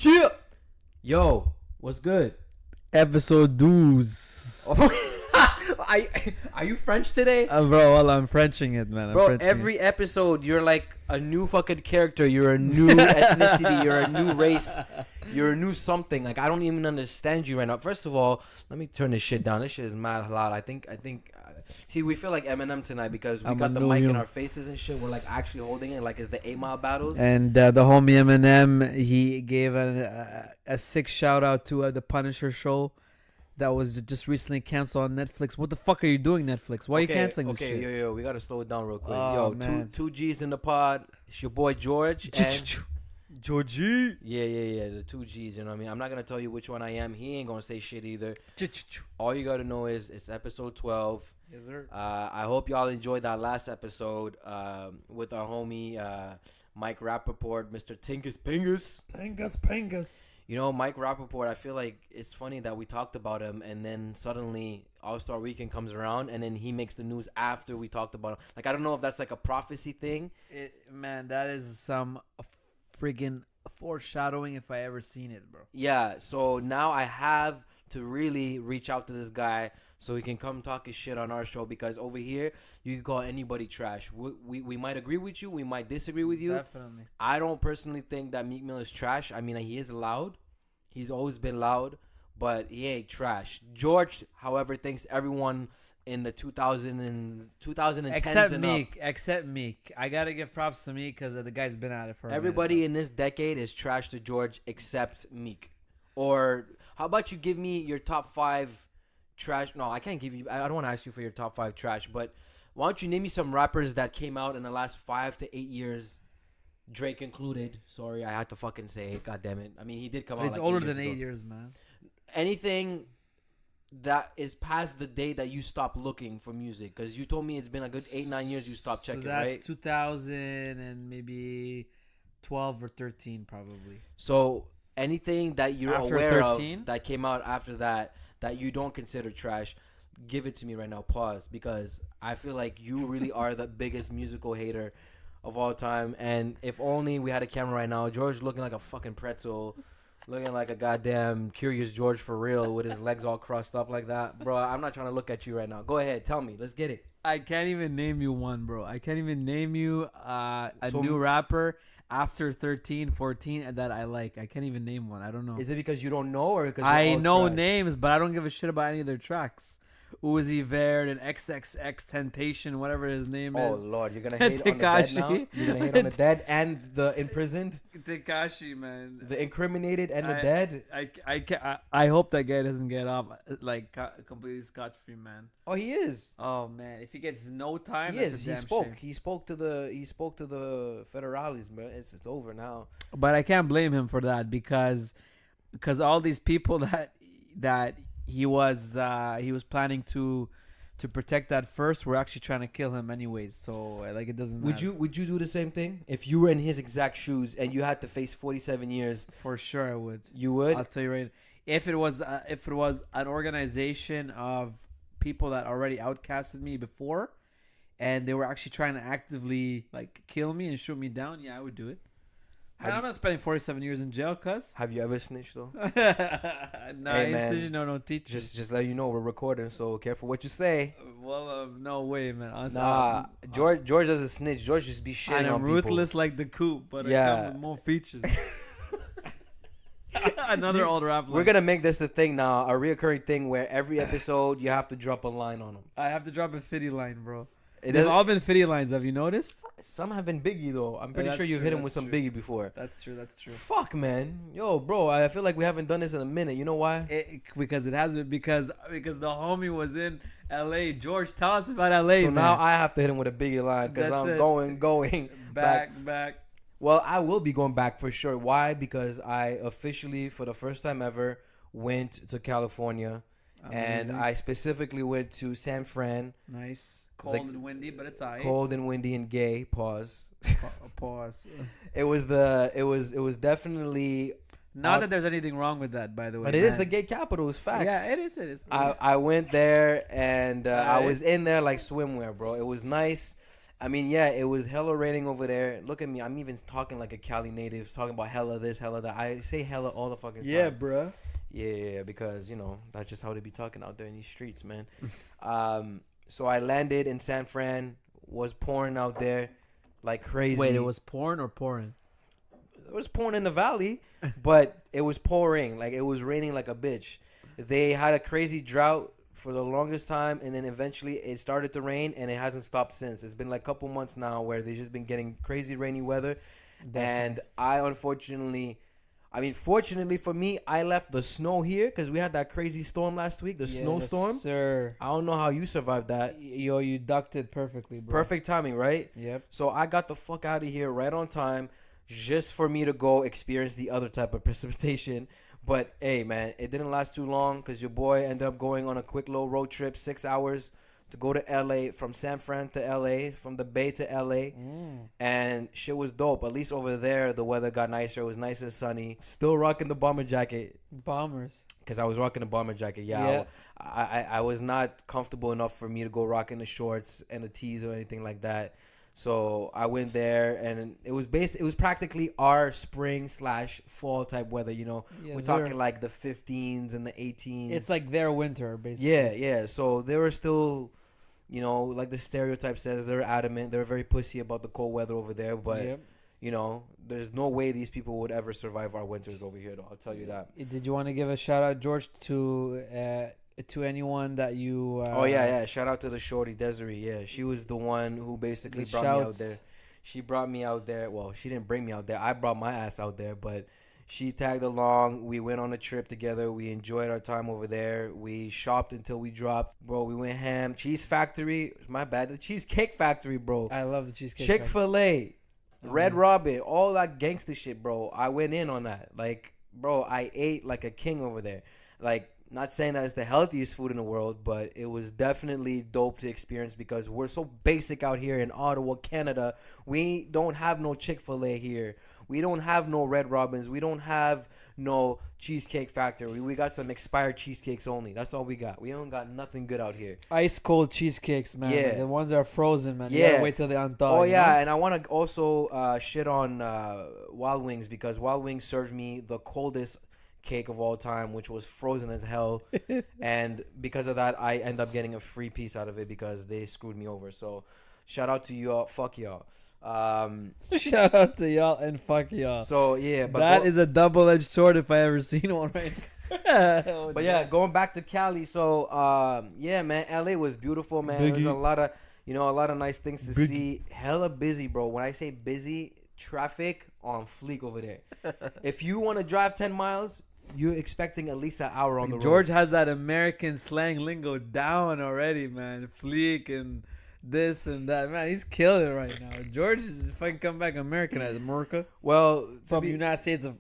Chill. Yo, what's good? Episode 12. Are you French today? Bro, well, I'm Frenching it, man. Bro, every episode you're like a new fucking character. You're a new ethnicity. You're a new race. You're a new something. Like, I don't even understand you right now. First of all, let me turn this shit down. This shit is mad loud. I think. See, we feel like Eminem tonight because we got the mic in our faces and shit. We're like actually holding it like it's the 8 Mile battles. And the homie Eminem, he gave a sick shout out to the Punisher show that was just recently canceled on Netflix. What the fuck are you doing, Netflix? Why are you canceling this shit? Yo, we gotta slow it down real quick. Oh, man. Two G's in the pod. It's your boy George. Georgie. Yeah, the 2 G's, you know what I mean? I'm not gonna tell you which one I am. He ain't gonna say shit either. All you gotta know is it's episode 12. Yes, sir. I hope y'all enjoyed that last episode with our homie Mike Rappaport, Mr. Tingus Pingus. Pingus. You know, Mike Rappaport, I feel like it's funny that we talked about him and then suddenly All-Star Weekend comes around and then he makes the news after we talked about him. Like, I don't know if that's like a prophecy thing. Man, that is some friggin' foreshadowing if I ever seen it, bro. Yeah, so now I have to really reach out to this guy so he can come talk his shit on our show, because over here you can call anybody trash. We might agree with you, we might disagree with you. Definitely. I don't personally think that Meek Mill is trash. I mean, he is loud. He's always been loud, but he ain't trash. George, however, thinks everyone in the 2010s Except Meek. I gotta give props to Meek because the guy's been at it for everybody in this decade is trash to George except Meek. Or how about you give me your top 5 trash? No, I can't give you. I don't want to ask you for your top 5 trash, but why don't you name me some rappers that came out in the last 5 to 8 years? Drake included. Sorry, I had to fucking say it. God damn it. I mean, he did come out. He's like older 8 years than ago. 8 years, man. Anything that is past the day that you stopped looking for music, because you told me it's been a good 8-9 years you stopped checking, that's right? 2000 and maybe 12 or 13 probably. So anything that you're After aware 13? of that came out after that you don't consider trash, give it to me right now. Pause, because I feel like you really are the biggest musical hater of all time. And if only we had a camera right now, George looking like a fucking pretzel, looking like a goddamn Curious George for real, with his legs all crossed up like that. Bro, I'm not trying to look at you right now. Go ahead, tell me. Let's get it. I can't even name you one, bro. I can't even name you a new rapper after 13, 14 that I like. I can't even name one. I don't know. Is it because you don't know, or because I know names, but I don't give a shit about any of their tracks. Uzi Vert and XXX Temptation, whatever his name Oh is. Lord, you're gonna hate on the dead now. You're gonna hate on the dead and the imprisoned, Tekashi, man. the incriminated and the dead. I hope that guy doesn't get off like completely scotch free, man. Oh, he is. Oh man, if he gets no time, He that's is. a He damn spoke. shame. He spoke to the federales, bro. It's over now. But I can't blame him for that because all these people that he was planning to protect that first were actually trying to kill him anyways. So like it doesn't matter. Would you do the same thing if you were in his exact shoes and you had to face 47 years? For sure, I would. You would. I'll tell you right. If it was an organization of people that already outcasted me before, and they were actually trying to actively like kill me and shoot me down, yeah, I would do it. I'm not spending 47 years in jail, cuz. Have you ever snitched though? Nah, Hey, man. snitching no teach. Just let you know we're recording, so careful what you say. Well, no way, man. Honestly, Nah, George doesn't snitch. George just be shitting and I'm on ruthless people. like the Coop, but Yeah. I come with more features. Another old rap line. We're gonna make this a thing now, a reoccurring thing where every episode you have to drop a line on them. I have to drop a Fitty line, bro. It They've doesn't- all been Fitty lines. Have you noticed? Some have been Biggie though. I'm pretty that's sure you've true, hit him that's with some true. Biggie before. That's true. That's true. Fuck, man. Yo, bro, I feel like we haven't done this in a minute. You know why? Because it has been because the homie was in L.A. George, tell us about L.A. So man. now I have to hit him with a Biggie line because That's I'm it. going back. back. Well, I will be going back for sure. Why? Because I officially, for the first time ever, went to California. And Amazing. I specifically went to San Fran. Nice. Cold and windy, but it's alright. Cold and windy and gay. Pause. Pause. It was definitely. Not that there's anything wrong with that, by the way. But it is man. the gay capital. It's facts. Yeah, it is. I went there and I Alright. was in there like swimwear, bro. It was nice. I mean, yeah, it was hella raining over there. Look at me. I'm even talking like a Cali native, talking about hella this, hella that. I say hella all the fucking time. Yeah, bruh. Yeah, because, you know, that's just how they be talking out there in these streets, man. So I landed in San Fran, was pouring out there like crazy. Wait, it was porn or pouring? It was pouring in the valley, but it was pouring. Like, it was raining like a bitch. They had a crazy drought for the longest time, and then eventually it started to rain, and it hasn't stopped since. It's been like a couple months now where they've just been getting crazy rainy weather. Definitely. And I unfortunately... I mean, fortunately for me, I left the snow here because we had that crazy storm last week, the snowstorm. Yes, sir. I don't know how you survived that. Yo, you ducked it perfectly, bro. Perfect timing, right? Yep. So I got the fuck out of here right on time just for me to go experience the other type of precipitation. But, hey, man, it didn't last too long because your boy ended up going on a quick little road trip, 6 hours, to go to L.A., from San Fran to L.A., from the Bay to L.A., and shit was dope. At least over there, the weather got nicer. It was nice and sunny. Still rocking the bomber jacket. Bombers. Because I was rocking the bomber jacket. Yeah. I was not comfortable enough for me to go rocking the shorts and the tees or anything like that. So I went there, and it was practically our spring/fall type weather. You know, Yes, we're sir. talking like the 15s and the 18s. It's like their winter, basically. Yeah. So they were still, you know, like the stereotype says, they're adamant. They're very pussy about the cold weather over there. But, Yep. you know, there's no way these people would ever survive our winters over here, though. I'll tell you that. Did you want to give a shout out, George, to anyone that you? Oh, yeah. Shout out to the shorty, Desiree. Yeah, she was the one who basically The brought me out shouts. there. She brought me out there. Well, she didn't bring me out there. I brought my ass out there, but she tagged along. We went on a trip together. We enjoyed our time over there. We shopped until we dropped. Bro, we went ham. Cheese Factory. My bad. The Cheesecake Factory, bro. I love the cheesecake. Chick-fil-A. Red Mhm. Robin. All that gangster shit, bro. I went in on that. Like, bro, I ate like a king over there. Like, not saying that it's the healthiest food in the world, but it was definitely dope to experience because we're so basic out here in Ottawa, Canada. We don't have no Chick-fil-A here. We don't have no Red Robins. We don't have no Cheesecake Factory. We got some expired cheesecakes only. That's all we got. We don't got nothing good out here. Ice cold cheesecakes, man. Yeah. The ones that are frozen, man. You Yeah. gotta wait till they unthaw. Oh, you yeah, know? and I want to also shit on Wild Wings because Wild Wings served me the coldest cake of all time, which was frozen as hell. And because of that, I end up getting a free piece out of it because they screwed me over. So shout out to y'all. Fuck y'all. Shout out to y'all and fuck y'all. So, yeah. But That is a double-edged sword if I ever seen one. Right. But yeah, going back to Cali. So, yeah, man, LA was beautiful, man. There's a lot of nice things to see. Hella busy, bro. When I say busy, traffic on fleek over there. If you want to drive 10 miles, you're expecting at least an hour on the road. George has that American slang lingo down already, man. Fleek and this and that, man. He's killing it right now. George is fucking come back Americanized, America. Well, From the United States of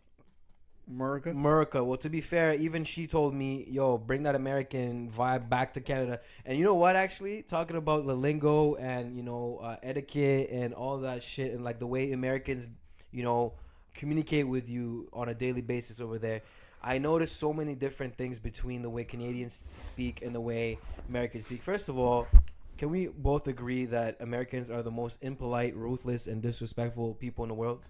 America. Well, to be fair, even she told me, yo, bring that American vibe back to Canada. And you know what, actually? Talking about the lingo and, you know, etiquette and all that shit and, like, the way Americans, you know, communicate with you on a daily basis over there. I noticed so many different things between the way Canadians speak and the way Americans speak. First of all, can we both agree that Americans are the most impolite, ruthless, and disrespectful people in the world?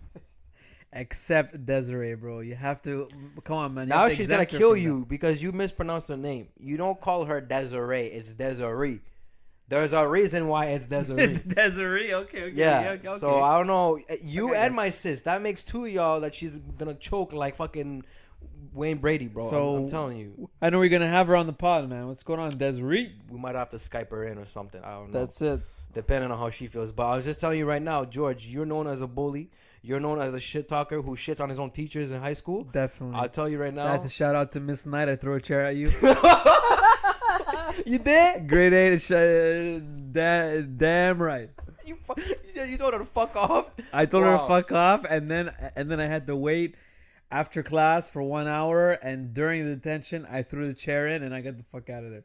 Except Desiree, bro. You have to come on, man. You Now have to she's gonna exempt her kill from you because you mispronounced her name. You don't call her Desiree. It's Desiree. There's a reason why it's Desiree. that. Desiree, okay. Yeah. okay. So I don't know. You Okay, and guys. my sis. That makes two of y'all that she's gonna choke like fucking Wayne Brady, bro. So- I'm telling you. I know we're gonna have her on the pod, man. What's going on, Desiree? We might have to Skype her in or something. I don't know. That's it. Depending on how she feels. But I was just telling you right now, George, you're known as a bully. You're known as a shit talker who shits on his own teachers in high school. Definitely. I'll tell you right now. That's a shout out to Miss Knight. I throw a chair at you. You did? Grade 8. Damn right. You told her to fuck off. I told her to Wow. fuck off, and then I had to wait after class for 1 hour. And during the detention, I threw the chair in, and I got the fuck out of there.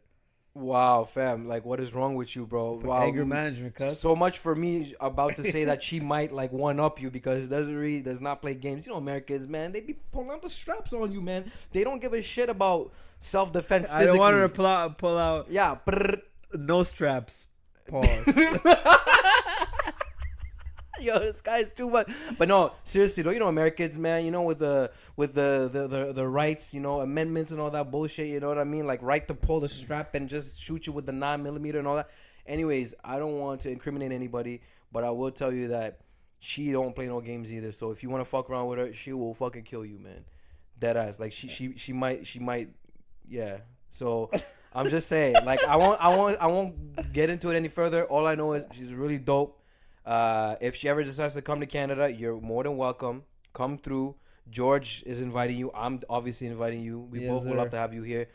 Wow, fam. Like, what is wrong with you, bro? For Wow. anger management, cuz. So much for me about to say that she might, like, one-up you because Desiree does not play games. You know Americans, man. They be pulling out the straps on you, man. They don't give a shit about self-defense I physically. don't want her to pull out Yeah. Brrr. no straps. Pause. Yo, this guy's too much. But no, seriously though, Americans, man, with the rights, amendments and all that bullshit. You know what I mean? Like right to pull the strap and just shoot you with the 9mm and all that. Anyways, I don't want to incriminate anybody, but I will tell you that she don't play no games either. So if you want to fuck around with her, she will fucking kill you, man. Dead ass. Like she might. Yeah. So I'm just saying. Like I won't get into it any further. All I know is she's really dope. If she ever decides to come to Canada, you're more than welcome. Come through. George is inviting you. I'm obviously inviting you. We both would love to have you here.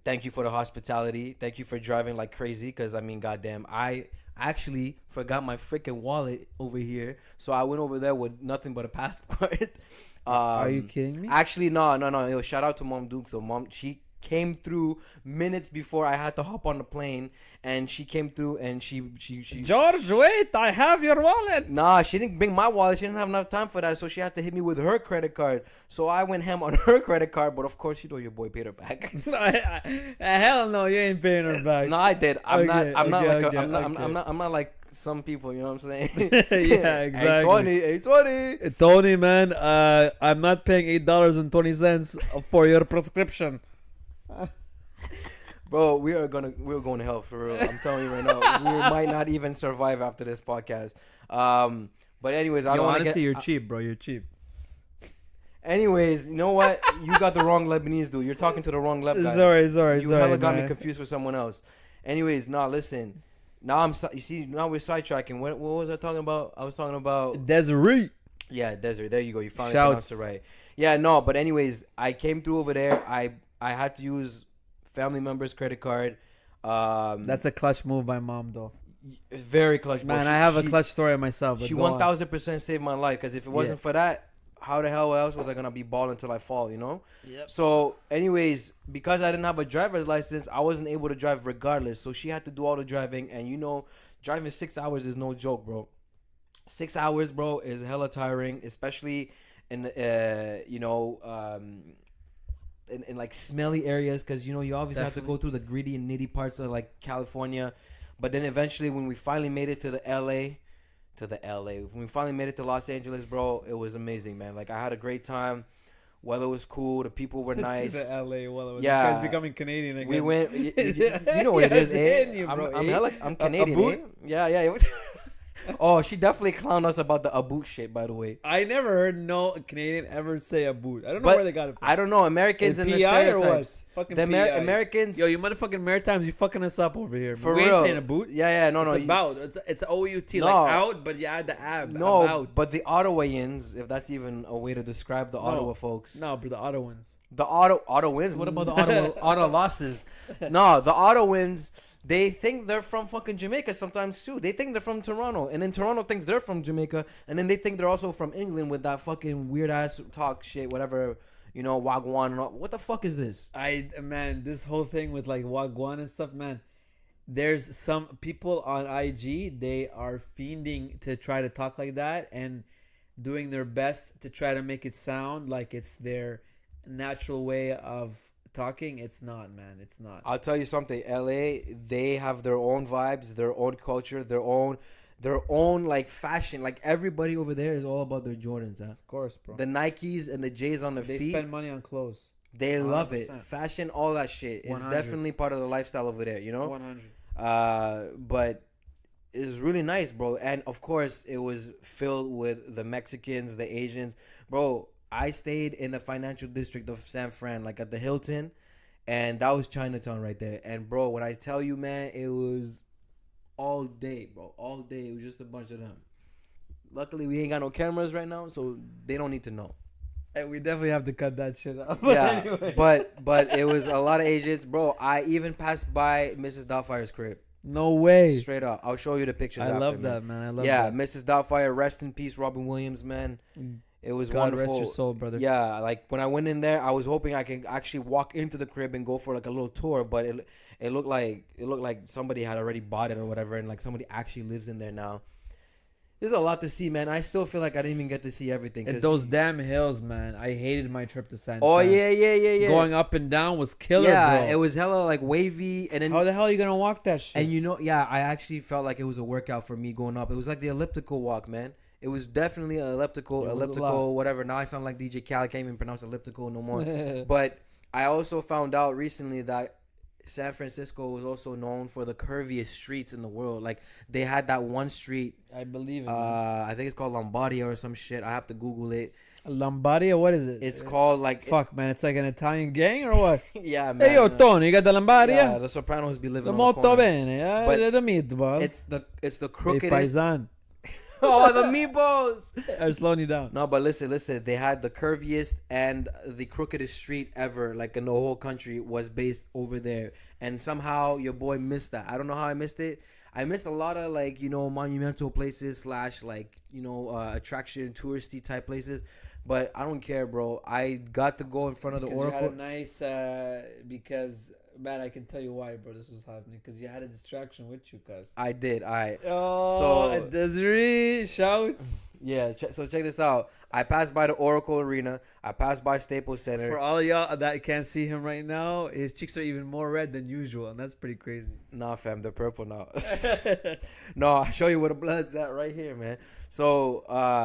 Thank you for the hospitality. Thank you for driving like crazy. Because, I mean, goddamn, I actually forgot my freaking wallet over here. So I went over there with nothing but a passport. Are you kidding me? Actually, no. Yo, shout out to Mom Duke. So, she came through minutes before I had to hop on the plane, and she came through and she George, wait, I have your wallet. Nah, she didn't bring my wallet. She didn't have enough time for that, so she had to hit me with her credit card. So I went ham on her credit card, but of course, your boy paid her back. Hell no, you ain't paying her back. No, I did. I'm not like some people, you know what I'm saying? Yeah, exactly. Hey, Tony. Tony, man, I'm not paying $8.20 for your prescription. Bro, we're going to hell for real. I'm telling you right now, we might not even survive after this podcast. But anyways, I don't want to honestly, you're cheap, bro. You're cheap. Anyways, you know what? You got the wrong Lebanese dude. You're talking to the wrong Leb guy. Sorry. You hella got me confused with someone else. Anyways, listen. Now now we're sidetracking. What was I talking about? I was talking about Desiree. Yeah, Desiree. There you go. You finally Shouts. pronounced it right. Yeah, no, but anyways, I came through over there. I had to use family member's credit card. That's a clutch move by mom, though. Very clutch. Man, I have a clutch story myself. She 1000% saved my life, because if it wasn't for that, how the hell else was I gonna be balling until I fall? Yep. So, anyways, because I didn't have a driver's license, I wasn't able to drive regardless. So she had to do all the driving, and driving 6 hours is no joke, bro. 6 hours, bro, is hella tiring, especially in in like smelly areas, because you obviously have to go through the gritty and nitty parts of like California. But then eventually, when we finally made it to the LA, when we finally made it to Los Angeles, bro, it was amazing, man. Like, I had a great time. Weather was cool. The people were nice. To the LA, well, yeah, this guy's becoming Canadian again. We went. You know what it is, eh? I'm Canadian, eh? Yeah. Oh, she definitely clowned us about the aboot shit, by the way. I never heard no Canadian ever say aboot. I don't know where they got it from. I don't know. Americans and their stereotypes. Fucking the Americans. Yo, you motherfucking Maritimes, you fucking us up over here. For we real. ain't saying aboot. Yeah, no. It's about. It's O-U-T, like out, but you add the ab. No, about. But the Ottawaians, if that's even a way to describe the Ottawa folks. No, but the Ottawans. The Ottawans? What about the Ottawa losses? No, the Ottawans, they think they're from fucking Jamaica sometimes too. They think they're from Toronto, and then Toronto thinks they're from Jamaica, and then they think they're also from England with that fucking weird ass talk shit, whatever, wagwan and all. What the fuck is this? Man, this whole thing with like wagwan and stuff, man. There's some people on IG, they are fiending to try to talk like that and doing their best to try to make it sound like it's their natural way of talking. It's not, man. It's not. I'll tell you something. LA, they have their own vibes, their own culture, their own like fashion. Like, everybody over there is all about their Jordans, huh? Of course, bro. The Nikes and the J's on their feet. They spend money on clothes. They 100%. Love it. Fashion, all that shit is 100. definitely part of the lifestyle over there, 100. But it's really nice, bro. And of course, it was filled with the Mexicans, the Asians, bro. I stayed in the financial district of San Fran, like at the Hilton, and that was Chinatown right there. And bro, when I tell you, man, it was all day, bro. All day. It was just a bunch of them. Luckily, we ain't got no cameras right now, so they don't need to know. And we definitely have to cut that shit up. Yeah, anyway. but it was a lot of Asians, bro. I even passed by Mrs. Doubtfire's crib. No way. Straight up. I'll show you the pictures after, love that, man. I love that. Yeah, Mrs. Doubtfire, rest in peace, Robin Williams, man. It was God wonderful. rest your soul, brother. Yeah, like when I went in there, I was hoping I could actually walk into the crib and go for like a little tour, but it looked like somebody had already bought it or whatever, and like somebody actually lives in there now. There's a lot to see, man. I still feel like I didn't even get to see everything. And 'cause- those damn hills, man. I hated my trip to San Oh Fran. yeah. Going up and down was killer, yeah, bro. it was hella like wavy, and then How the hell are you gonna walk that shit? and you know, yeah, I actually felt like it was a workout for me going up. It was like the elliptical walk, man. It was definitely an It was a lot. elliptical, whatever. Now I sound like DJ Khaled. I can't even pronounce elliptical no more. But I also found out recently that San Francisco was also known for the curviest streets in the world. Like they had that one street, I believe it. Man. I think it's called Lombardia or some shit. I have to Google it. Lombardia, what is it? It's called like Fuck, man. It's like an Italian gang or what? yeah, man. Hey, yo, Tony, you got the Yeah, Lombardia? the Sopranos be living The on the molto corner. bene. But The meatball. It's the Hey, crookedest. paisan. Oh, the meatballs. I'm slowing you down. No, but listen. They had the curviest and the crookedest street ever, like in the whole country, was based over there. And somehow your boy missed that. I don't know how I missed it. I missed a lot of like, monumental places / like, attraction, touristy type places. But I don't care, bro. I got to go in front of the Because you Oracle. had a nice, because, man, I can tell you why, bro, this was happening. Because you had a distraction with you, cuz. I did. Oh, So- Desiree shouts. Yeah, so check this out. I passed by the Oracle Arena. I passed by Staples Center. For all y'all that can't see him right now, his cheeks are even more red than usual, and that's pretty crazy. Nah, fam, they're purple now. No, I'll show you where the blood's at right here, man. So,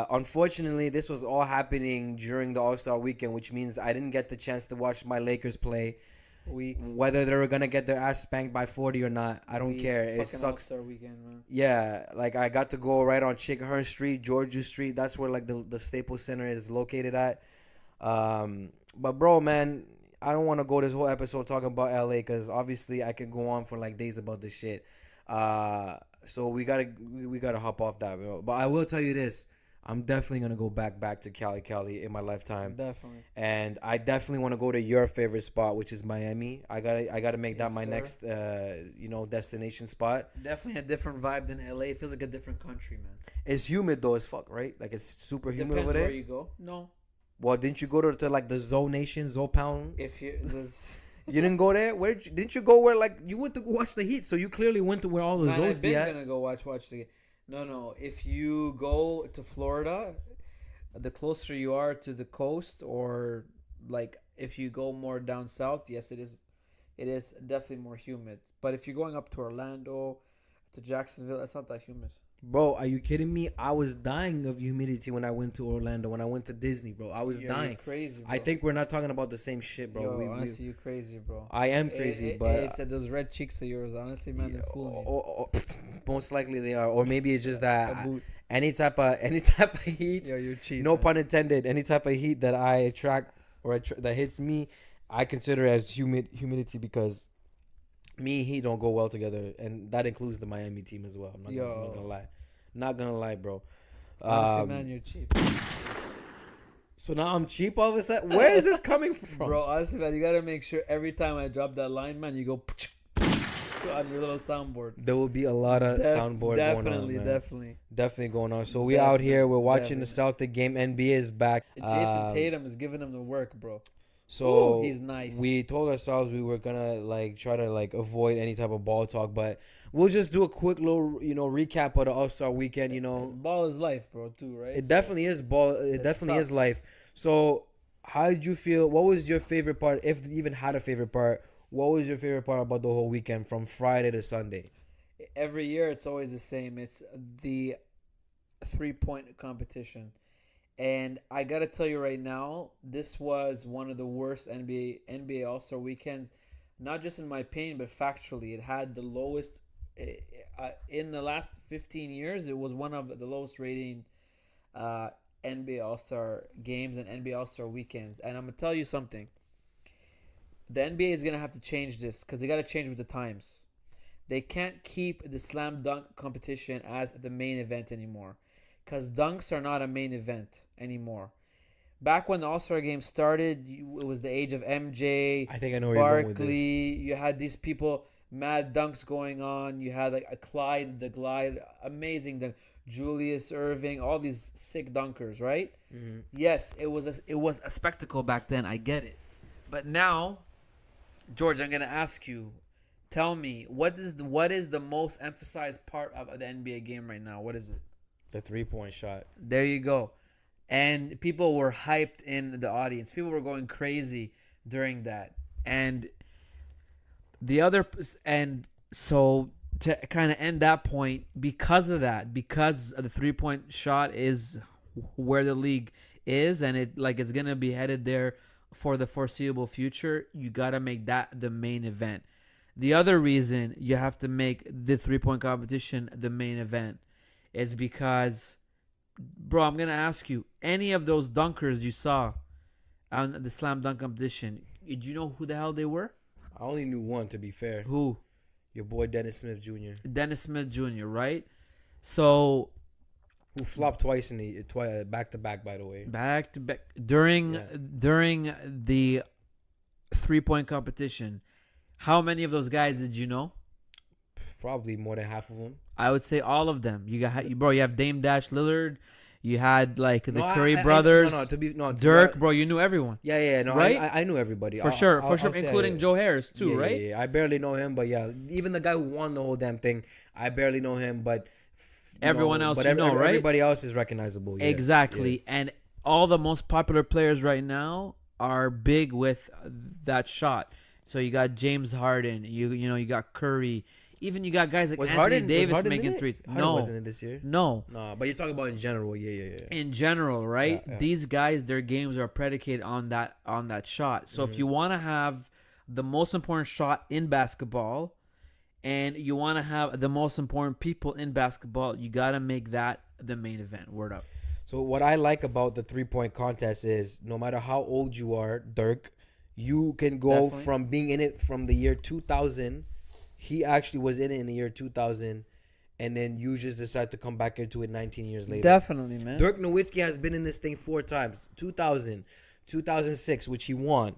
unfortunately, this was all happening during the All-Star weekend, which means I didn't get the chance to watch my Lakers play. Whether they were going to get their ass spanked by 40 or not, I don't care. It sucks. All-Star weekend, man. Yeah, like I got to go right on Chickenhurst Street, Georgia Street. That's where like the Staples Center is located at. But bro, man, I don't want to go this whole episode talking about LA because obviously I could go on for like days about this shit. So we gotta hop off that, bro. But I will tell you this: I'm definitely gonna go back to Cali in my lifetime. Definitely. And I definitely want to go to your favorite spot, which is Miami. I gotta make that Yes, my sir. next destination spot. Definitely a different vibe than LA. It feels like a different country, man. It's humid though as fuck, right? Like it's super humid Depends over there. where you go. No. Well, didn't you go to like the Zo Nation, Zo Pound? If you... This, You didn't go there. Didn't you go where like you went to go watch the Heat? So you clearly went to where all the man, Zos I've be been at. gonna go watch the... No. If you go to Florida, the closer you are to the coast, or like if you go more down south, yes, it is definitely more humid. But if you're going up to Orlando, to Jacksonville, it's not that humid. Bro, are you kidding me? I was dying of humidity when I went to Orlando. When I went to Disney, bro, I was You're dying. crazy, bro. I think we're not talking about the same shit, bro. Yo, honestly, you're crazy, bro. I am crazy, but It's those red cheeks of yours. Honestly, man, they're fooling me. most likely they are, or maybe it's just that A boot. any type of heat. Yo, you're cheap. No man. pun intended. Any type of heat that I attract or that hits me, I consider as humidity because me and heat don't go well together, and that includes the Miami team as well. I'm not gonna lie. Not gonna lie, bro. Honestly, man, you're cheap. So now I'm cheap all of a sudden. Where is this coming from? Bro, honestly, man, you gotta make sure every time I drop that line, man, you go on your little soundboard. There will be a lot of soundboard going on. Man. Definitely going on. So we out here. We're watching the Celtic game. NBA is back. Jason Tatum is giving him the work, bro. So ooh, he's nice. We told ourselves we were gonna like try to like avoid any type of ball talk, but we'll just do a quick little recap of the All-Star weekend. Ball is life, bro. Too right. It definitely is ball. It definitely is life. So how did you feel? What was your favorite part, if you even had a favorite part? What was your favorite part about the whole weekend from Friday to Sunday? Every year it's always the same. It's the 3-point competition. And I got to tell you right now, this was one of the worst NBA All-Star weekends, not just in my opinion, but factually. It had the lowest, in the last 15 years, it was one of the lowest rating NBA All-Star games and NBA All-Star weekends. And I'm going to tell you something. The NBA is going to have to change this because they got to change with the times. They can't keep the slam dunk competition as the main event anymore. Because dunks are not a main event anymore. Back when the All-Star game started, it was the age of MJ, I think I know where you're going with this. Barkley. You had these people, mad dunks going on. You had like a Clyde the Glide, amazing dunk. Julius Irving, all these sick dunkers, right? Mm-hmm. Yes, it was a spectacle back then. I get it. But now, George, I'm gonna ask you. Tell me, what is the most emphasized part of the NBA game right now? What is it? The 3-point shot. There you go. And people were hyped in the audience. People were going crazy during that. And the other, and so to kind of end that point, because of that, because the 3-point shot is where the league is, and it's gonna be headed there for the foreseeable future, you gotta make that the main event. The other reason you have to make the 3-point competition the main event is because, bro, I'm gonna ask you, any of those dunkers you saw on the slam dunk competition, did you know who the hell they were? I only knew one, to be fair. Who? Your boy Dennis Smith Jr. Dennis Smith Jr., right? So who flopped twice back to back, by the way. Back to back during the 3-point competition. How many of those guys did you know? Probably more than half of them. I would say all of them. You have Dame Dash Lillard. You had the Curry brothers. Dirk, bro. You knew everyone. Yeah. No, right? I knew everybody for sure, including Joe Harris too, right? Yeah. I barely know him, but yeah, even the guy who won the whole damn thing, I barely know him, but everyone else, right? Everybody else is recognizable. Yeah. Exactly, yeah. And all the most popular players right now are big with that shot. So you got James Harden. You got Curry. Even you got guys like Anthony Davis making threes. Harden wasn't in this year. No, but you're talking about in general. Yeah. In general, right? Yeah. These guys, their games are predicated on that shot. So if you want to have the most important shot in basketball, and you want to have the most important people in basketball, you got to make that the main event. Word up. So what I like about the 3-point contest is no matter how old you are, Dirk, you can go from being in it from the year 2000. He actually was in it in the year 2000, and then you just decide to come back into it 19 years later. Definitely, man. Dirk Nowitzki has been in this thing 4 times. 2000, 2006, which he won.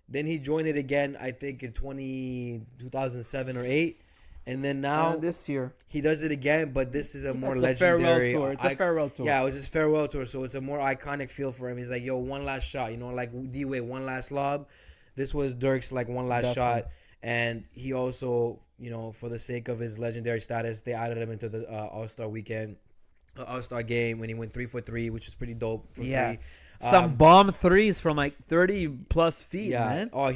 Then he joined it again, I think, in 2007 or 8. And then now this year he does it again, but this is a more legendary. Farewell tour. It's a farewell tour. Yeah, it was his farewell tour, so it's a more iconic feel for him. He's like, yo, one last shot. like D-Wade, one last lob. This was Dirk's one last shot. And he also, for the sake of his legendary status, they added him into the All-Star weekend, All-Star game when he went 3 for 3, which is pretty dope. Yeah. Some bomb threes from 30 plus feet, man. Oh,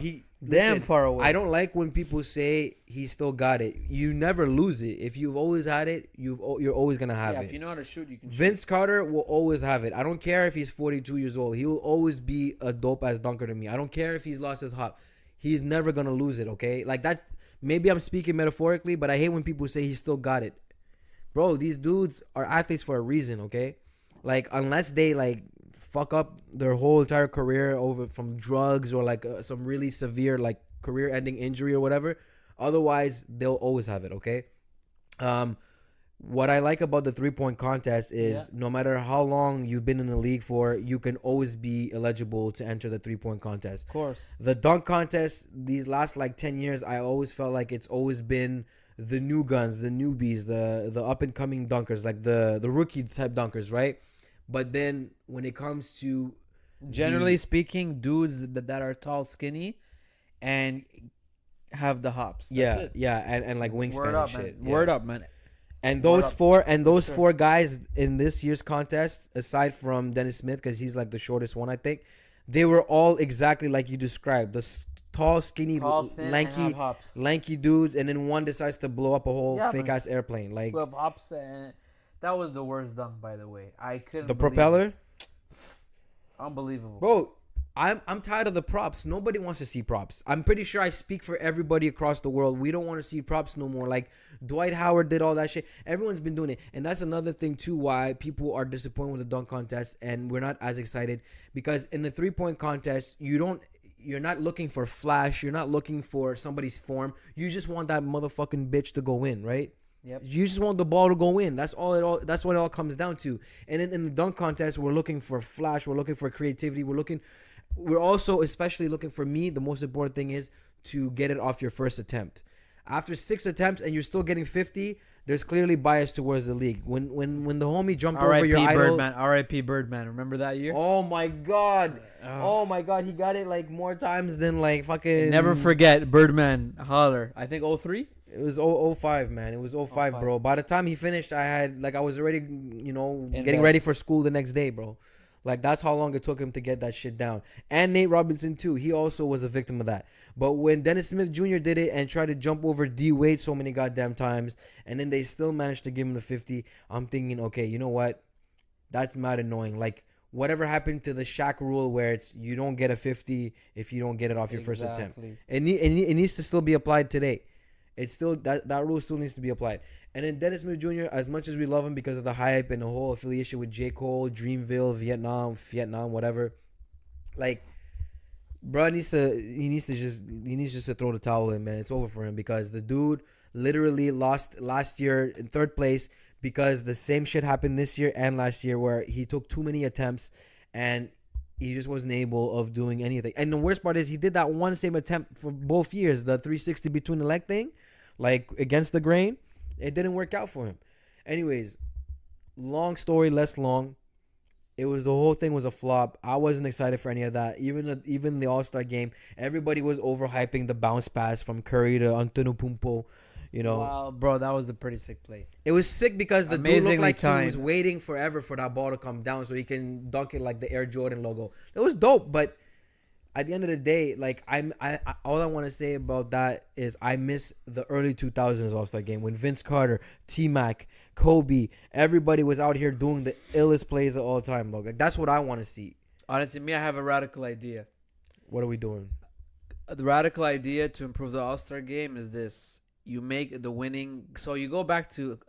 damn far away. I don't like when people say he still got it. You never lose it. If you've always had it, you're always gonna have it. If you know how to shoot, you can. Vince Carter will always have it. I don't care if he's 42 years old. He will always be a dope ass dunker to me. I don't care if he's lost his hop. He's never gonna lose it. Okay, that. Maybe I'm speaking metaphorically, but I hate when people say he still got it. Bro, these dudes are athletes for a reason. Okay, unless they fuck up their whole entire career over from drugs or some really severe career-ending injury or whatever. Otherwise, they'll always have it. Okay. What I like about the 3-point contest is no matter how long you've been in the league for, you can always be eligible to enter the 3-point contest. Of course. The dunk contest, these last 10 years, I always felt like it's always been the new guns, the newbies, the up-and-coming dunkers, the rookie type dunkers, right? But then when it comes to... Generally speaking, dudes that are tall, skinny, and have the hops. That's it. Yeah, and wingspan and shit. Word up, man. And those four guys in this year's contest, aside from Dennis Smith, because he's the shortest one, I think, they were all exactly like you described. The tall, skinny, lanky dudes, and then one decides to blow up a whole fake-ass airplane. Who have hops, and that was the worst dunk, by the way. I couldn't. The propeller? Unbelievable. Bro, I'm tired of the props. Nobody wants to see props. I'm pretty sure I speak for everybody across the world. We don't want to see props no more. Dwight Howard did all that shit. Everyone's been doing it. And that's another thing, too, why people are disappointed with the dunk contest and we're not as excited. Because in the 3-point contest, you're not looking for flash. You're not looking for somebody's form. You just want that motherfucking bitch to go in, right? Yep. You just want the ball to go in. That's what it all comes down to. And then in the dunk contest, we're looking for flash. We're looking for creativity. We're also especially looking for me. The most important thing is to get it off your first attempt. After 6 attempts and you're still getting 50, there's clearly bias towards the league. When the homie jumped over your idol, R.I.P. Birdman. Remember that year? Oh my god! Oh my god! He got it more times than fucking. Never forget Birdman. Holler. I think 03. It was 05, man. It was 05, 05. bro. By the time he finished, I was already, In getting bed. ready for school the next day, bro. Like, that's how long it took him to get that shit down. And Nate Robinson, too. He also was a victim of that. But when Dennis Smith Jr. did it and tried to jump over D Wade so many goddamn times, and then they still managed to give him the 50, I'm thinking, okay, you know what? That's mad annoying. Like, whatever happened to the Shaq rule where it's you don't get a 50 if you don't get it off your first attempt. It needs to still be applied today. It's still that rule still needs to be applied. And then Dennis Smith Jr., as much as we love him because of the hype and the whole affiliation with J. Cole, Dreamville, Vietnam, whatever, like, bro needs just to throw the towel in, man. It's over for him because the dude literally lost last year in third place because the same shit happened this year and last year where he took too many attempts and he just wasn't able of doing anything. And the worst part is he did that one same attempt for both years, the 360 between the leg thing, like against the grain. It didn't work out for him. Anyways, long story, less long. The whole thing was a flop. I wasn't excited for any of that. Even the All-Star game, everybody was overhyping the bounce pass from Curry to Antetokounmpo. Wow, bro, that was a pretty sick play. It was sick because the dude looked Amazingly like he was timed. waiting forever for that ball to come down so he can dunk it like the Air Jordan logo. It was dope, but at the end of the day, like I all I want to say about that is I miss the early 2000s All-Star game when Vince Carter, T-Mac, Kobe, everybody was out here doing the illest plays of all time, dog. Like, that's what I want to see. Honestly, me, I have a radical idea. What are we doing? The radical idea to improve the All-Star game is this. You make the winning. So you go back to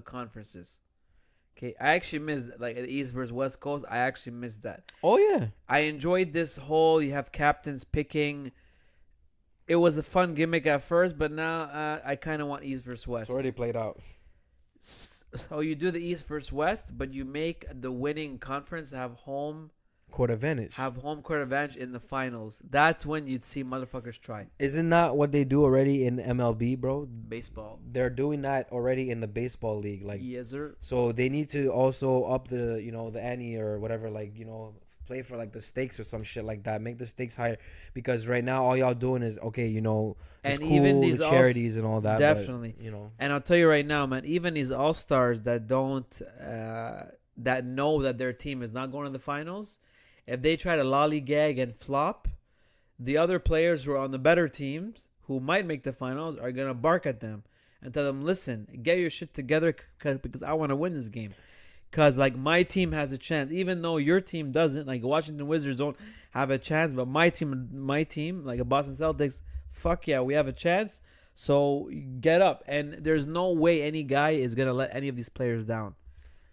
conferences. Okay, I actually missed, like, the East versus West Coast. I actually missed that. Oh, yeah. I enjoyed this whole, you have captains picking. It was a fun gimmick at first, but now I kind of want East versus West. It's already played out. So you do the East versus West, but you make the winning conference have home Court advantage. court advantage in the finals. That's when you'd see motherfuckers try. Isn't that what they do already in MLB, bro? Baseball. They're doing that already in the baseball league. Like, Yes, sir. so they need to also up the, the ante or whatever, like, play for like the stakes or some shit like that. Make the stakes higher because right now all y'all doing is okay, it's And cool, even these the charities and all that. definitely. But, And I'll tell you right now, man, even these all-stars that don't that know that their team is not going to the finals, if they try to lollygag and flop, the other players who are on the better teams who might make the finals are going to bark at them and tell them, listen, get your shit together because I want to win this game. Because, like, my team has a chance, even though your team doesn't. Like, Washington Wizards don't have a chance, but my team, like a Boston Celtics, fuck yeah, we have a chance. So get up. And there's no way any guy is going to let any of these players down.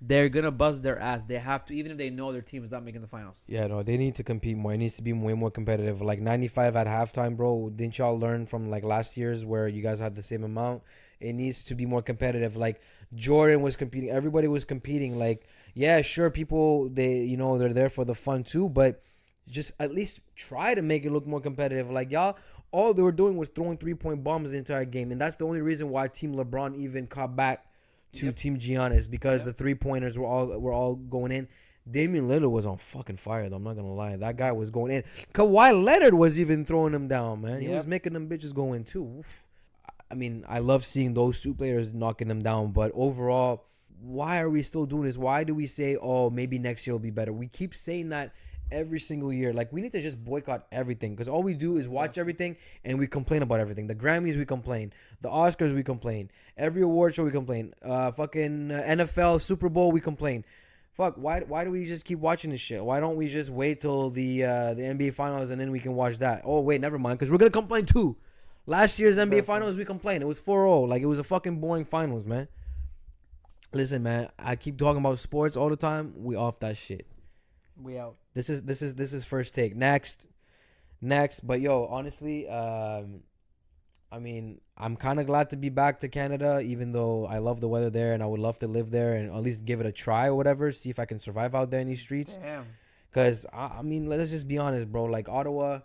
They're going to bust their ass. They have to, even if they know their team is not making the finals. yeah, no, they need to compete more. It needs to be way more competitive. Like 95 at halftime, bro. Didn't y'all learn from like last year's where you guys had the same amount? It needs to be more competitive. Like Jordan was competing. Everybody was competing. Like, yeah, sure, people, they're there for the fun too, but just at least try to make it look more competitive. Like, y'all, all they were doing was throwing 3-point bombs the entire game. And that's the only reason why Team LeBron even caught back to Team Giannis because the 3-pointers were all going in. Damian Lillard was on fucking fire, though. I'm not going to lie. That guy was going in. Kawhi Leonard was even throwing him down, man. He was making them bitches go in, too. Oof. I mean, I love seeing those two players knocking them down. But overall, why are we still doing this? Why do we say, oh, maybe next year will be better? We keep saying that every single year. Like, we need to just boycott everything because all we do is watch everything and we complain about everything. The Grammys, we complain. The Oscars, we complain. Every award show, we complain. Fucking NFL, Super Bowl, we complain. Fuck, why do we just keep watching this shit? Why don't we just wait till the NBA Finals and then we can watch that? Oh, wait, never mind, because we're going to complain too. Last year's NBA Finals, we complained. It was 4-0. Like, it was a fucking boring finals, man. Listen, man, I keep talking about sports all the time. We off that shit. We out. This is first take. Next. But yo, honestly, I mean, I'm kind of glad to be back to Canada, even though I love the weather there and I would love to live there and at least give it a try or whatever. See if I can survive out there in these streets. Damn. Cause I mean, let's just be honest, bro. Like Ottawa,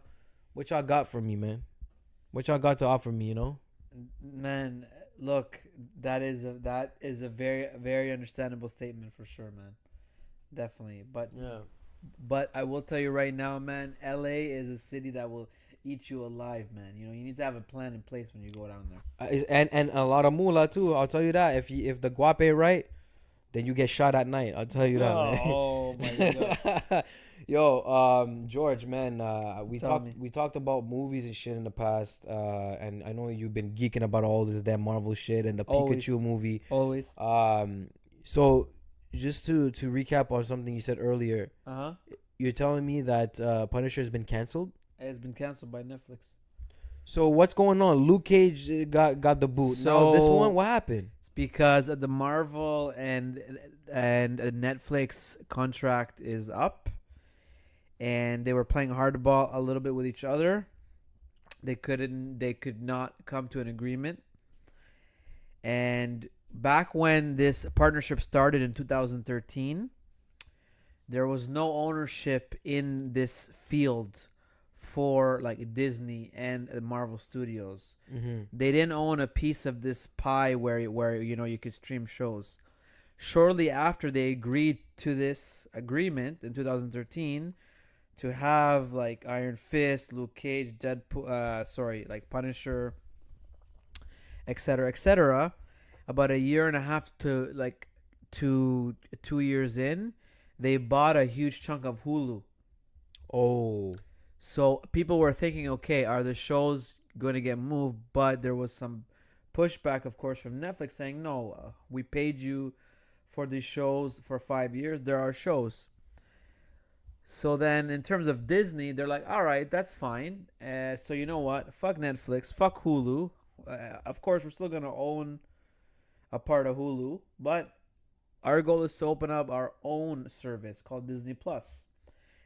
what y'all got for me, man? What y'all got to offer me, Man, look, that is a very, very understandable statement for sure, man. Definitely. But Yeah. But I will tell you right now, man, LA is a city that will eat you alive, man. You know, you need to have a plan in place when you go down there. And a lot of moolah too. I'll tell you that. If the guap ain't right, then you get shot at night. I'll tell you that, man. Oh my god. Yo, George, man, we Tell me. talked about movies and shit in the past, and I know you've been geeking about all this damn Marvel shit and the Always. Pikachu movie. Always. So just to recap on something you said earlier, Uh-huh. you're telling me that Punisher has been canceled. It's been canceled by Netflix. So what's going on? Luke Cage got the boot. Now this So- one, what happened? It's because the Marvel and Netflix contract is up, and they were playing hardball a little bit with each other. They could not come to an agreement. And back when this partnership started in 2013, there was no ownership in this field for like Disney and Marvel Studios. Mm-hmm. They didn't own a piece of this pie where you know you could stream shows. Shortly after they agreed to this agreement in 2013 to have like Iron Fist, Luke Cage, Deadpool, like Punisher, etc., about a year and a half to like 2 years in, they bought a huge chunk of Hulu. Oh. So people were thinking, okay, are the shows going to get moved? But there was some pushback, of course, from Netflix saying, no, we paid you for these shows for 5 years. There are shows. So then in terms of Disney, they're like, all right, that's fine. So you know what? Fuck Netflix. Fuck Hulu. Of course, we're still going to own a part of Hulu. But our goal is to open up our own service called Disney Plus.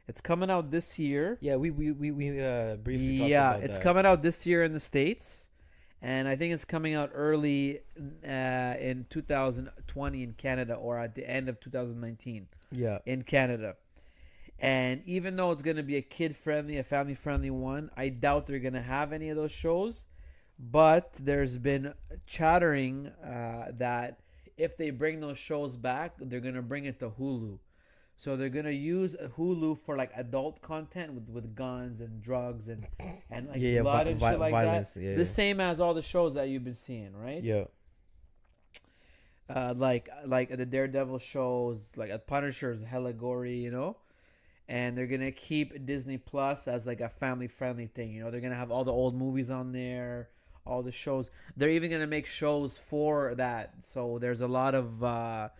It's coming out this year. Yeah, we briefly talked Yeah, about it's that. coming out this year in the States. And I think it's coming out early in 2020 in Canada, or at the end of 2019 Yeah. in Canada. And even though it's going to be a kid-friendly, a family-friendly one, I doubt they're going to have any of those shows. But there's been chattering that if they bring those shows back, they're going to bring it to Hulu. So they're gonna use Hulu for like adult content with guns and drugs and like blood and shit like violence, that. yeah, The same as all the shows that you've been seeing, right? Yeah. Like the Daredevil shows, like a Punisher's hella gory, you know. And they're gonna keep Disney Plus as like a family friendly thing. You know, they're gonna have all the old movies on there, all the shows. They're even gonna make shows for that. So there's a lot of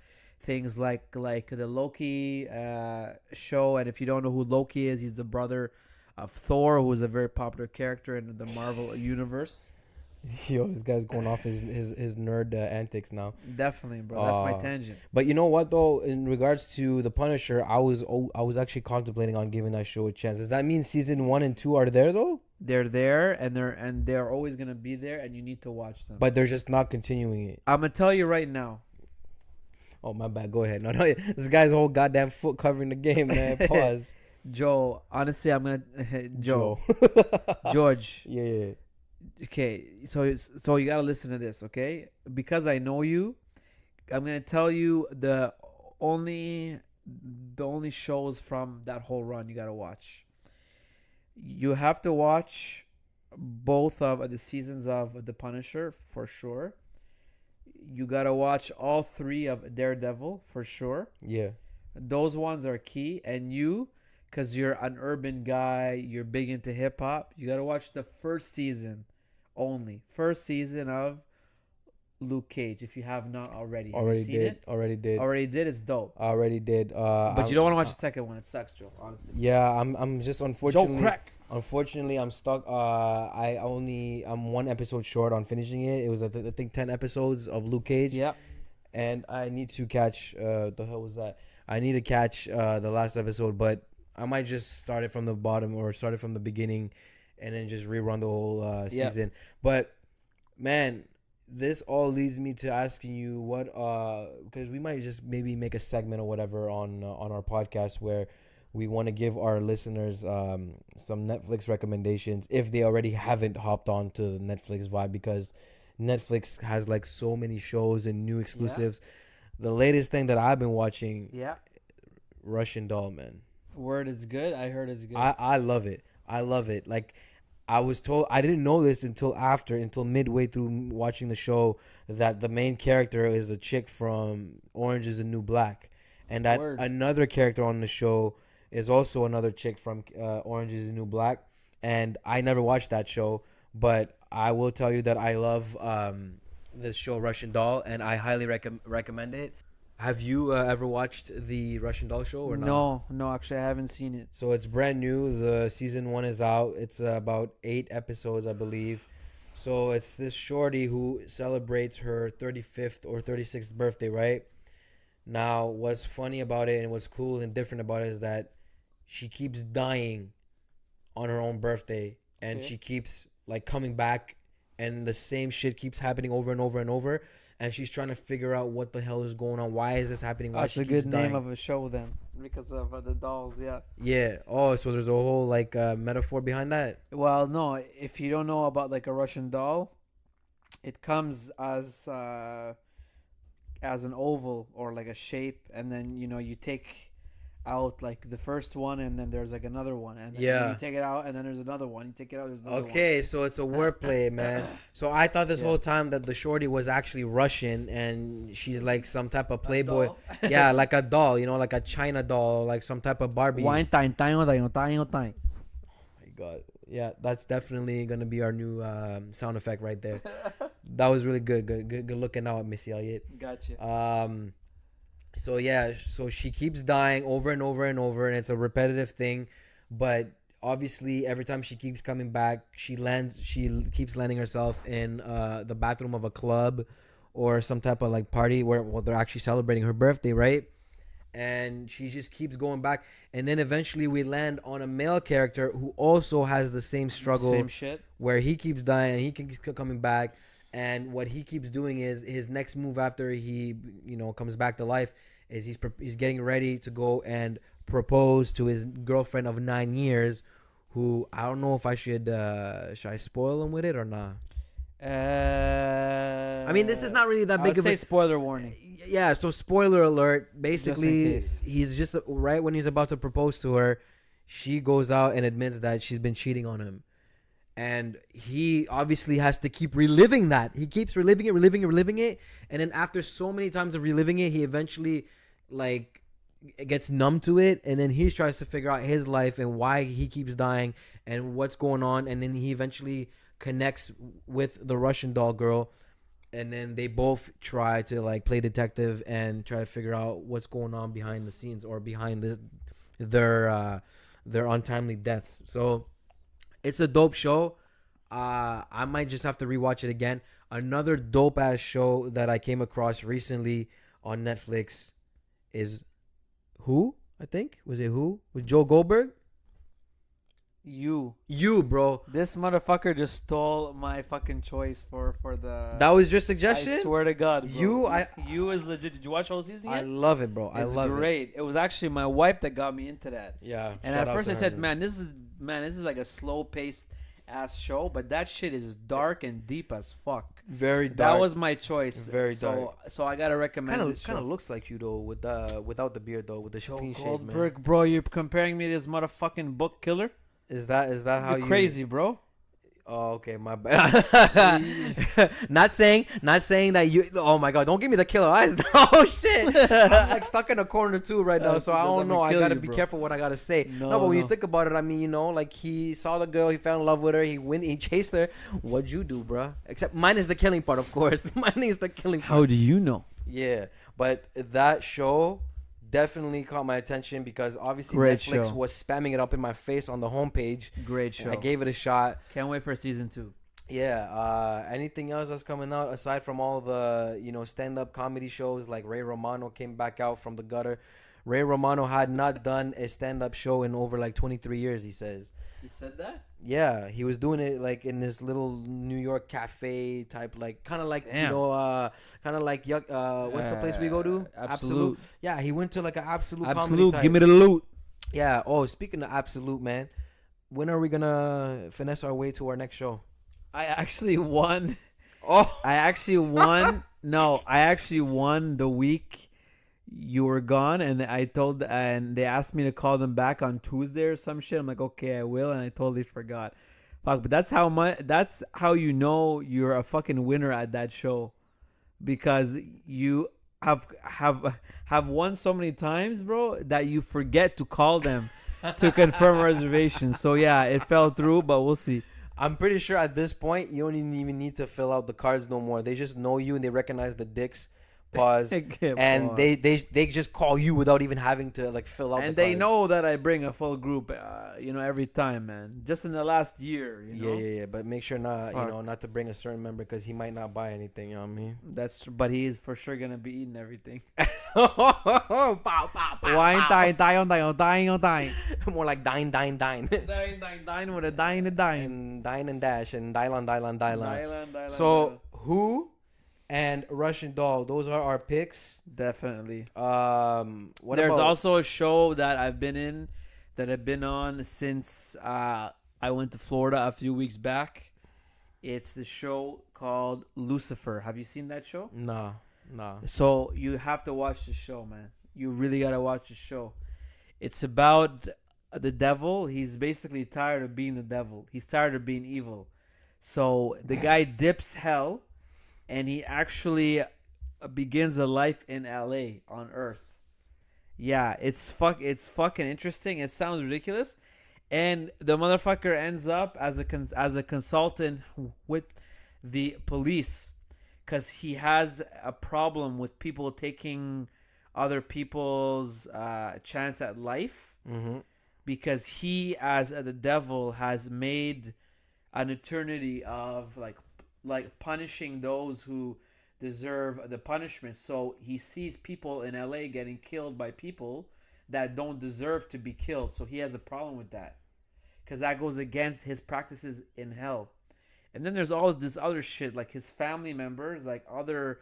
things like the Loki show, and if you don't know who Loki is, he's the brother of Thor, who is a very popular character in the Marvel universe. Yo, this guy's going off his nerd antics now. Definitely, bro. That's my tangent. But you know what though? In regards to the Punisher, I was actually contemplating on giving that show a chance. Does that mean season 1 and 2 are there though? They're there, and they're always gonna be there, and you need to watch them. But they're just not continuing it. I'm gonna tell you right now. Oh my bad. Go ahead. No, this guy's whole goddamn foot covering the game, man. Pause. Joe, honestly, I'm gonna Joe. George. Yeah. Okay, so you gotta listen to this, okay? Because I know you, I'm gonna tell you the only shows from that whole run you gotta watch. You have to watch both of the seasons of The Punisher for sure. You gotta watch all 3 of Daredevil for sure. Yeah. Those ones are key. And you, because you're an urban guy, you're big into hip hop, you gotta watch the first season only. First season of Luke Cage, if you have not already. Have you seen it? Already did. Already did. It's dope. Already did. But you don't want to watch the second one. It sucks, Joe. Honestly. Yeah, I'm just Joe unfortunately. crack. Unfortunately, I'm stuck. I'm 1 episode short on finishing it. It was I think 10 episodes of Luke Cage. Yeah. And I need to catch. The hell was that? I need to catch the last episode, but I might just start it from the bottom or start it from the beginning, and then just rerun the whole season. But man, this all leads me to asking you what because we might just maybe make a segment or whatever on our podcast where we want to give our listeners some Netflix recommendations if they already haven't hopped on to the Netflix vibe, because Netflix has like so many shows and new exclusives. The latest thing that I've been watching, Russian Doll, man. Word is good. I heard it's good. I love it. I love it. Like, I was told, I didn't know this until midway through watching the show, that the main character is a chick from Orange is the New Black, and that Word. another character on the show is also another chick from Orange is the New Black. And I never watched that show, but I will tell you that I love this show Russian Doll, and I highly recommend it. Have you ever watched the Russian Doll show or not? No, actually, I haven't seen it. So it's brand new. The season 1 is out. It's about 8 episodes, I believe. So it's this shorty who celebrates her 35th or 36th birthday, right? Now, what's funny about it and what's cool and different about it is that she keeps dying on her own birthday, and Okay. she keeps like coming back, and the same shit keeps happening over and over and over. And she's trying to figure out what the hell is going on. Why is this happening? Why That's she a keeps good dying. name of a show then, because of the dolls. Yeah. Yeah. Oh, so there's a whole like metaphor behind that. Well, no, if you don't know about like a Russian doll, it comes as an oval or like a shape, and then you take out like the first one, and then there's like another one, and then Yeah. you take it out, and then there's another one. You take it out, there's another one. Okay, so it's a wordplay, man. So I thought this Yeah. whole time that the shorty was actually Russian, and she's like some type of Playboy. doll? Yeah, like a doll, like a China doll, like some type of Barbie. Wine time, time, time, time, time. My God. Yeah, that's definitely gonna be our new sound effect right there. That was really good. Good looking out, Missy Elliott. Gotcha. So yeah, so she keeps dying over and over and over, and it's a repetitive thing. But obviously, every time she keeps coming back, she keeps landing herself in the bathroom of a club or some type of like party where they're actually celebrating her birthday, right? And she just keeps going back, and then eventually we land on a male character who also has the same struggle, Same shit. where he keeps dying and he keeps coming back. And what he keeps doing is his next move after he comes back to life is he's getting ready to go and propose to his girlfriend of 9 years, who I don't know if I should I spoil him with it or not. I mean, this is not really that I big would of say a spoiler warning. yeah. So spoiler alert. Basically, case. he's just right when he's about to propose to her, she goes out and admits that she's been cheating on him. And he obviously has to keep reliving that. He keeps reliving it. And then after so many times of reliving it, he eventually like gets numb to it. And then he tries to figure out his life and why he keeps dying and what's going on. And then he eventually connects with the Russian doll girl. And then they both try to like play detective and try to figure out what's going on behind the scenes or behind their untimely deaths. So it's a dope show. I might just have to rewatch it again. Another dope ass show that I came across recently on Netflix is Who? I think was it Who with Joe Goldberg. You, bro. This motherfucker just stole my fucking choice for the. That was your I suggestion. swear to God, bro. You, You is legit. Did you watch whole season I yet? love it, bro. I It's love it. great. It was actually my wife that got me into that. Yeah. And shout at out first to I her, said, man. this is like a slow paced ass show, but that shit is dark and deep as fuck. Very dark. That was my choice. Very so, So I gotta recommend this show. Kind of looks like you though, with without the beard though, with the Joe clean shave, man. Goldberg, bro, you're comparing me to this motherfucking book killer? Is that how You're you crazy, bro. Oh, okay, my bad. not saying that you. Oh my God, don't give me the killer eyes. Oh shit, I'm like stuck in a corner too right now, so I Because don't I'm know. gonna I kill gotta you, be bro. careful what I gotta say. No, No, but when you no. think about it, I mean, like he saw the girl, he fell in love with her, he chased her. What'd you do, bruh? Except mine is the killing part, of course. Mine is the killing part. How do you know? Yeah, but that show definitely caught my attention because obviously Great Netflix show. was spamming it up in my face on the homepage. Great show. And I gave it a shot. Can't wait for season 2. Yeah. Anything else that's coming out aside from all the stand-up comedy shows? Like Ray Romano came back out from the gutter. Ray Romano had not done a stand-up show in over like 23 years. He says. He said that? Yeah, he was doing it like in this little New York cafe type, like kind of like Damn. kind of like what's the place we go to? Absolute. Yeah, he went to like an absolute comedy Absolute. type. Give me the loot. Yeah. Oh, speaking of Absolute, man, when are we gonna finesse our way to our next show? I actually won. Oh, I actually won. No, I actually won the week you were gone, and they asked me to call them back on Tuesday or some shit. I'm like, okay, I will, and I totally forgot. Fuck, but that's how much. That's how you know you're a fucking winner at that show, because you have won so many times, bro, that you forget to call them to confirm reservations. So yeah, it fell through, but we'll see. I'm pretty sure at this point you don't even need to fill out the cards no more. They just know you and they recognize the dicks. Pause. And Pause. they just call you without even having to like fill out. And the they cards. know that I bring a full group, every time, man. Just in the last year, Yeah. But make sure not Fuck. not to bring a certain member because he might not buy anything. You know what I mean? That's true, but he is for sure gonna be eating everything. Pow, pow, pow, Wine, pow. dine. More like dine. Dine with a dine. And dine and dash and Dylan. Dylan. So who and Russian Doll, those are our picks. Definitely. What There's about also a show that I've been on since I went to Florida a few weeks back. It's the show called Lucifer. Have you seen that show? Nah. So you have to watch the show, man. You really gotta watch the show. It's about the devil. He's basically tired of being the devil. He's tired of being evil. So the guy dips hell, and he actually begins a life in LA on Earth. Yeah, it's fucking interesting. It sounds ridiculous, and the motherfucker ends up as a consultant with the police, because he has a problem with people taking other people's chance at life, Mm-hmm. because he, as the devil, has made an eternity of like punishing those who deserve the punishment. So he sees people in LA getting killed by people that don't deserve to be killed. So he has a problem with that, because that goes against his practices in hell. And then there's all of this other shit, like his family members, like other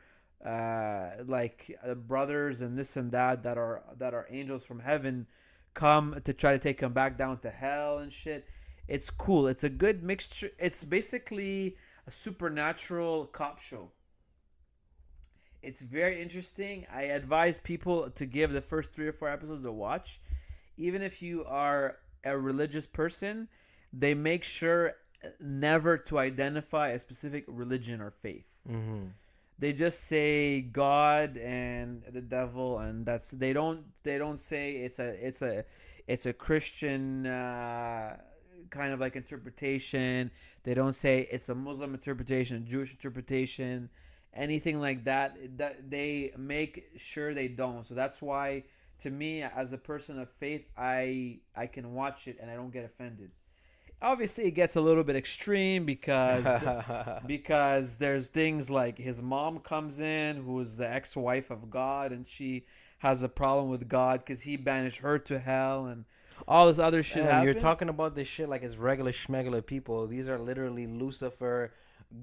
brothers and this and that are angels from heaven, come to try to take him back down to hell and shit. It's cool. It's a good mixture. It's basically a supernatural cop show. It's very interesting. I advise people to give the first 3 or 4 episodes a watch. Even if you are a religious person, they make sure never to identify a specific religion or faith. Mm-hmm. They just say God and the devil, and they don't say it's a Christian kind of like interpretation. They don't say it's a Muslim interpretation, a Jewish interpretation, anything like that. That they make sure they don't. So that's why, to me, as a person of faith, I can watch it and I don't get offended. Obviously, it gets a little bit extreme because there's things like his mom comes in, who is the ex-wife of God, and she has a problem with God because he banished her to hell, and all this other shit. You're talking about this shit like it's regular schmegular people. These are literally Lucifer,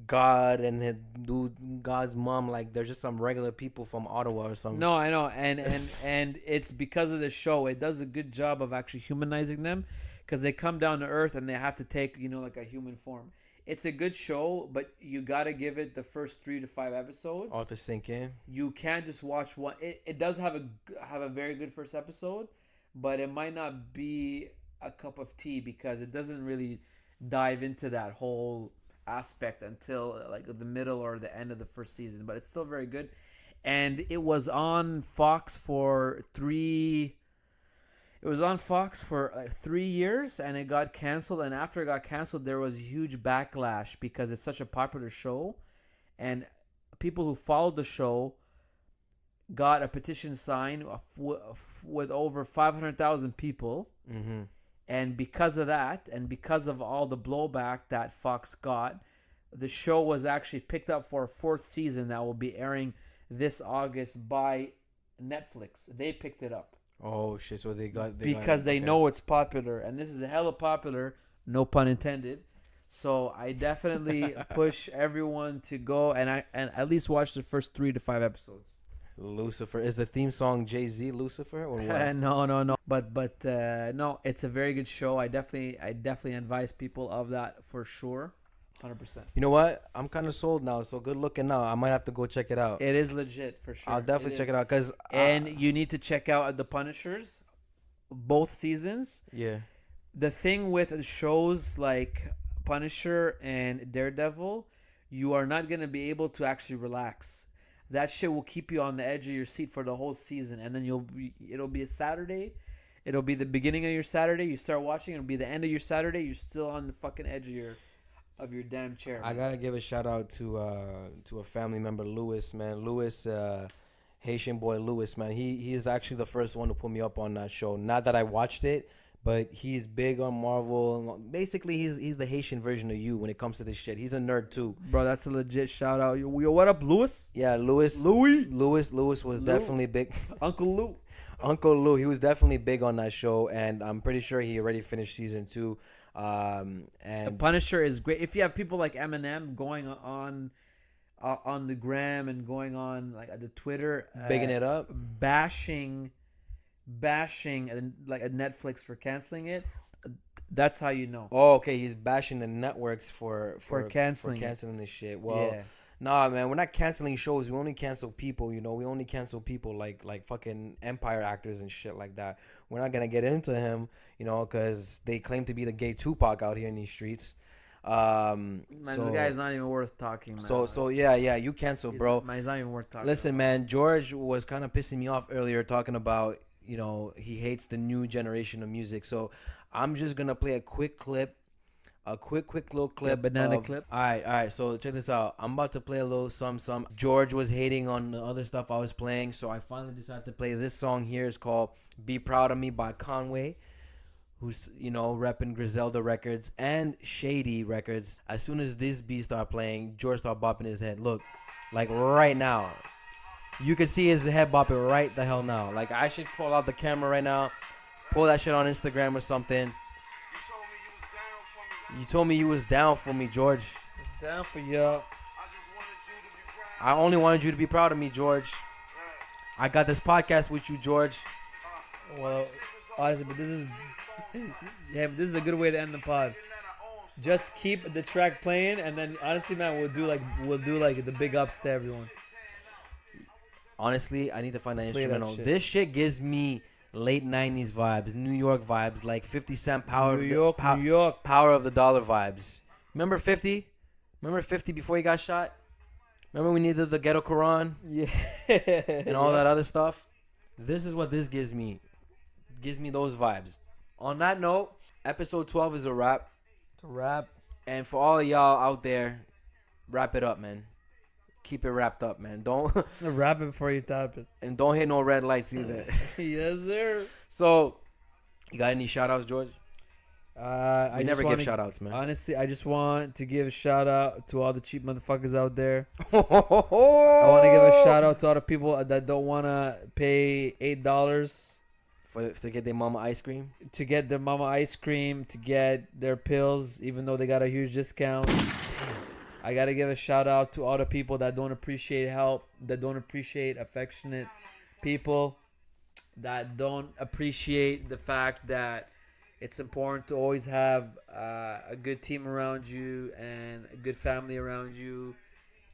God, and God's mom. Like they're just some regular people from Ottawa or something. No, I know, and it's because of the show. It does a good job of actually humanizing them, because they come down to earth and they have to take, like a human form. It's a good show, but you gotta give it the first 3 to 5 episodes. All to sink in. You can't just watch one. It does have a very good first episode, but it might not be a cup of tea, because it doesn't really dive into that whole aspect until like the middle or the end of the first season. But it's still very good, and it was on Fox for 3 years, and it got canceled. And after it got canceled, there was huge backlash because it's such a popular show, and people who followed the show got a petition signed with over 500,000 people. Mm-hmm. And because of that, and because of all the blowback that Fox got, the show was actually picked up for a 4th season that will be airing this August by Netflix. They picked it up. Oh shit! So they know it's popular, and this is a hella popular, no pun intended. So I definitely push everyone to go and at least watch the first 3 to 5 episodes. Lucifer is the theme song. Jay-Z Lucifer or what? No. But no, it's a very good show. I definitely advise people of that for sure. 100%. You know what? I'm kind of sold now. So good looking now. I might have to go check it out. It is legit for sure. I'll definitely check it out and you need to check out The Punishers, both seasons. Yeah. The thing with shows like Punisher and Daredevil, you are not gonna be able to actually relax. That shit will keep you on the edge of your seat for the whole season, and then it'll be a Saturday. It'll be the beginning of your Saturday. You start watching. It'll be the end of your Saturday. You're still on the fucking edge of your damn chair. I gotta give a shout out to a family member, Louis, man. Louis, Haitian boy Louis, man. He is actually the first one to put me up on that show. Not that I watched it, but he's big on Marvel. Basically, he's the Haitian version of you when it comes to this shit. He's a nerd too. Bro, that's a legit shout out. Yo, what up, Louis? Yeah, Louis was definitely big. Uncle Lou. Uncle Lou, he was definitely big on that show, and I'm pretty sure he already finished season 2. The And Punisher is great. If you have people like Eminem going on the gram and going on like the Twitter, bigging it up. bashing like a Netflix for canceling it, that's how you know. Oh, okay, he's bashing the networks for canceling this shit. Well, Yeah. nah, man, we're not canceling shows. We only cancel people. You know, we only cancel people like fucking Empire actors and shit like that. We're not gonna get into him, you know, because they claim to be the gay Tupac out here in these streets. Man, the guy's not even worth talking. Man. So yeah, you cancel, bro. Man, he's not even worth talking. Listen, man, George was kind of pissing me off earlier talking about, you know, he hates the new generation of music. So I'm just gonna play a quick clip. A quick little clip. Banana clip. All right. So check this out. I'm about to play a little some. George was hating on the other stuff I was playing, so I finally decided to play this song here. It's called "Be Proud of Me" by Conway, who's, you know, repping Griselda Records and Shady Records. As soon as this beat started playing, George started bopping his head. Look, like right now, you can see his head bopping right the hell now. Like I should pull out the camera right now, pull that shit on Instagram or something. You told me you was down for me, George. Down for y'all. I only wanted you to be proud of me, George. I got this podcast with you, George. Well, honestly, but this is a good way to end the pod. Just keep the track playing, and then honestly, man, we'll do like the big ups to everyone. Honestly, I need to find an Play that instrumental. shit. This shit gives me late 90s vibes, New York vibes, like 50 Cent New York. Power of the Dollar vibes. Remember 50? Remember 50 before he got shot? Remember we needed the Ghetto Quran Yeah. and all that other stuff? This is what this gives me. It gives me those vibes. On that note, episode 12 is a wrap. It's a wrap. And for all of y'all out there, wrap it up, man. Keep it wrapped up, man. Don't Wrap it before you tap it. and don't hit no red lights either. Yes, sir. So, you got any shout outs, George? I never give shout outs, man. Honestly, I just want to give a shout out to all the cheap motherfuckers out there. I I want to give a shout out to all the people that don't want to pay $8 to get their mama ice cream. to get their mama ice cream, to get their pills, even though they got a huge discount. I got to give a shout out to all the people that don't appreciate help, that don't appreciate affectionate people, that don't appreciate the fact that it's important to always have a good team around you and a good family around you.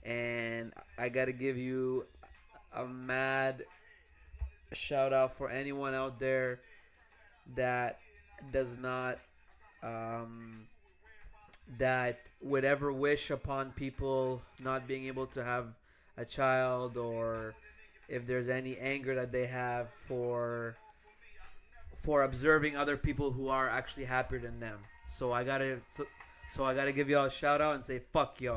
And I got to give you a mad shout out for anyone out there that does not that would ever wish upon people not being able to have a child, or if there's any anger that they have for observing other people who are actually happier than them. So I gotta give y'all a shout out and say fuck y'all.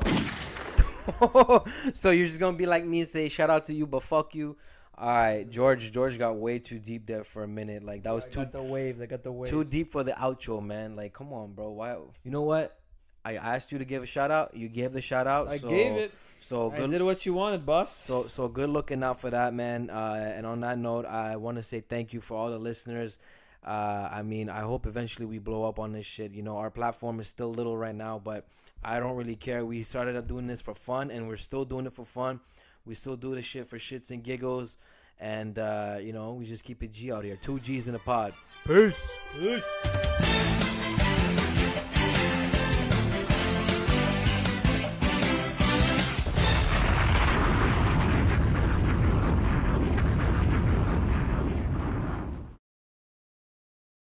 So you're just gonna be like me and say shout out to you, but fuck you. All right, George got way too deep there for a minute. Like that was I got the waves. too deep for the outro, man. Like, come on, bro. Why? You know what? I asked you to give a shout out. You gave the shout out. I gave it. So I good. did what you wanted, boss. So good looking out for that, man. And on that note, I want to say thank you for all the listeners. I mean, I hope eventually we blow up on this shit. You know, our platform is still little right now, but I don't really care. We started up doing this for fun, and we're still doing it for fun. We still do this shit for shits and giggles. And, you know, we just keep it G out here. 2 G's in a pod. Peace. Peace.